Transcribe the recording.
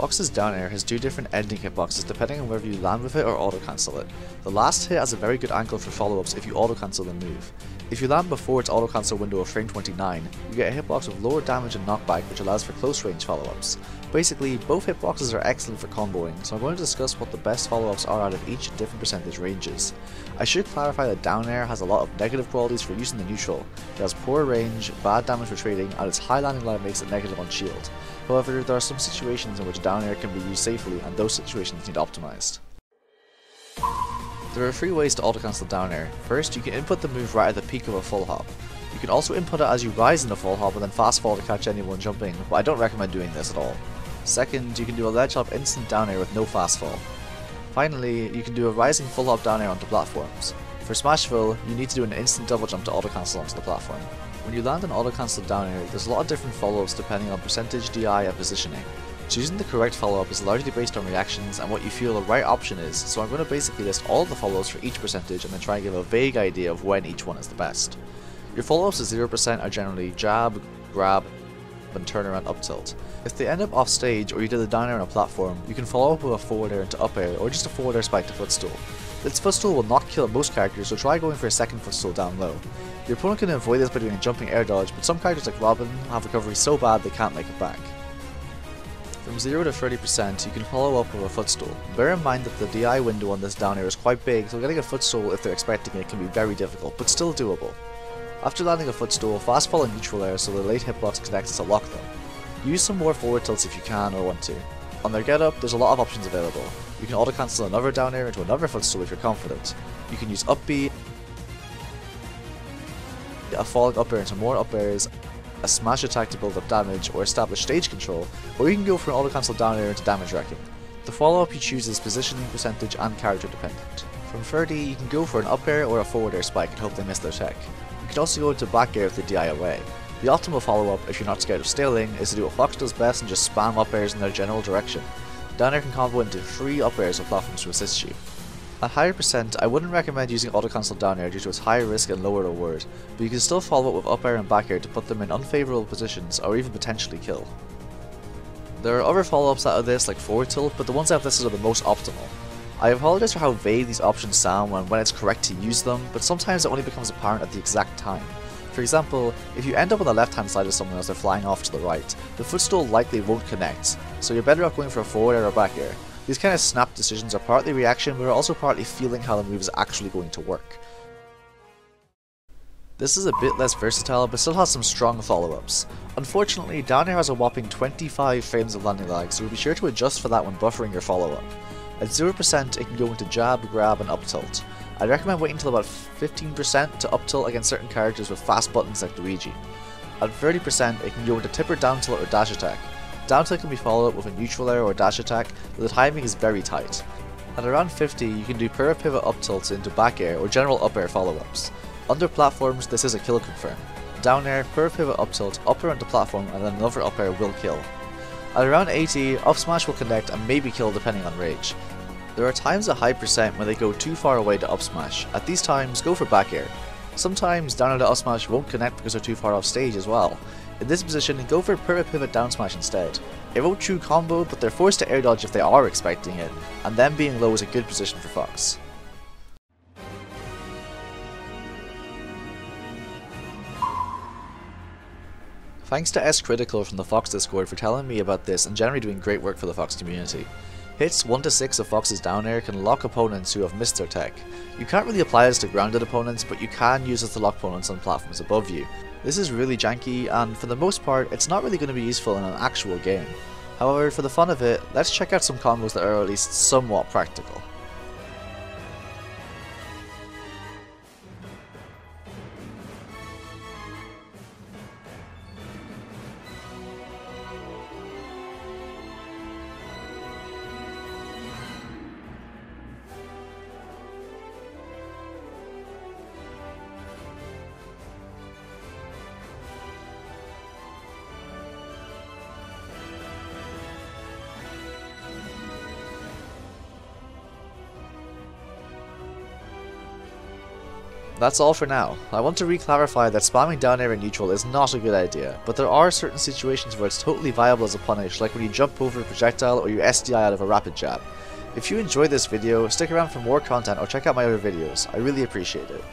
Fox's down air has two different ending hitboxes depending on whether you land with it or auto cancel it. The last hit has a very good angle for follow-ups if you auto cancel the move. If you land before its auto cancel window of frame 29, you get a hitbox with lower damage and knockback which allows for close range follow-ups. Basically, both hitboxes are excellent for comboing, so I'm going to discuss what the best follow-ups are out of each at different percentage ranges. I should clarify that down air has a lot of negative qualities for using the neutral. It has poor range, bad damage for trading, and its high landing line makes it negative on shield. However, there are some situations in which down air can be used safely, and those situations need optimized. There are three ways to auto cancel down air. First, you can input the move right at the peak of a full hop. You can also input it as you rise in a full hop and then fast fall to catch anyone jumping, but I don't recommend doing this at all. Second, you can do a ledge hop instant down air with no fast fall. Finally, you can do a rising full hop down air onto platforms. For Smashville, you need to do an instant double jump to auto cancel onto the platform. When you land an auto cancel down air, there's a lot of different follow-ups depending on percentage, DI, and positioning. Choosing the correct follow-up is largely based on reactions and what you feel the right option is, so I'm going to basically list all of the follow-ups for each percentage and then try and give a vague idea of when each one is the best. Your follow-ups at 0% are generally jab, grab, and turnaround up tilt. If they end up off stage or you did a down air on a platform, you can follow up with a forward air into up air or just a forward air spike to footstool. This footstool will not kill most characters, so try going for a second footstool down low. Your opponent can avoid this by doing a jumping air dodge, but some characters like Robin have recovery so bad they can't make it back. From 0 to 30%, you can follow up with a footstool. Bear in mind that the DI window on this down air is quite big, so getting a footstool if they're expecting it can be very difficult, but still doable. After landing a footstool, fast fall and neutral air so the late hitbox connects to lock them. Use some more forward tilts if you can or want to. On their get up, there's a lot of options available. You can auto cancel another down air into another footstool if you're confident. You can use up B, a falling up air into more up airs, a smash attack to build up damage or establish stage control, or you can go for an auto cancel down air into damage wrecking. The follow up you choose is positioning, percentage, and character dependent. From 30, you can go for an up air or a forward air spike and hope they miss their tech. You can also go into back air with the DI away. The optimal follow up, if you're not scared of staling, is to do what Fox does best and just spam up airs in their general direction. Down air can combo into 3 up airs with platforms to assist you. At higher percent, I wouldn't recommend using auto cancel down air due to its higher risk and lower reward, but you can still follow up with up air and back air to put them in unfavourable positions or even potentially kill. There are other follow-ups out of this like forward tilt, but the ones I've listed are the most optimal. I apologise for how vague these options sound when it's correct to use them, but sometimes it only becomes apparent at the exact time. For example, if you end up on the left hand side of someone as they're flying off to the right, the footstool likely won't connect, so you're better off going for a forward air or back air. These kind of snap decisions are partly reaction, but are also partly feeling how the move is actually going to work. This is a bit less versatile, but still has some strong follow-ups. Unfortunately, down air has a whopping 25 frames of landing lag, so be sure to adjust for that when buffering your follow-up. At 0%, it can go into jab, grab, and up tilt. I'd recommend waiting until about 15% to up tilt against certain characters with fast buttons like Luigi. At 30%, it can go into tipper down tilt or dash attack. Down tilt can be followed up with a neutral air or dash attack, but the timing is very tight. At around 50, you can do pivot pivot up tilts into back air or general up air follow-ups. Under platforms, this is a kill confirm. Down air, pivot up tilt, up air onto platform, and then another up air will kill. At around 80, up smash will connect and maybe kill depending on rage. There are times at high percent when they go too far away to up smash. At these times, go for back air. Sometimes down air to up smash won't connect because they're too far off stage as well. In this position, go for pivot down smash instead. It won't true combo, but they're forced to air dodge if they are expecting it, and them being low is a good position for Fox. Thanks to S Critical from the Fox Discord for telling me about this and generally doing great work for the Fox community. Hits 1 to 6 of Fox's down air can lock opponents who have missed their tech. You can't really apply this to grounded opponents, but you can use this to lock opponents on platforms above you. This is really janky, and for the most part, it's not really going to be useful in an actual game. However, for the fun of it, let's check out some combos that are at least somewhat practical. That's all for now. I want to re-clarify that spamming down air in neutral is not a good idea, but there are certain situations where it's totally viable as a punish, like when you jump over a projectile or you SDI out of a rapid jab. If you enjoyed this video, stick around for more content or check out my other videos. I really appreciate it.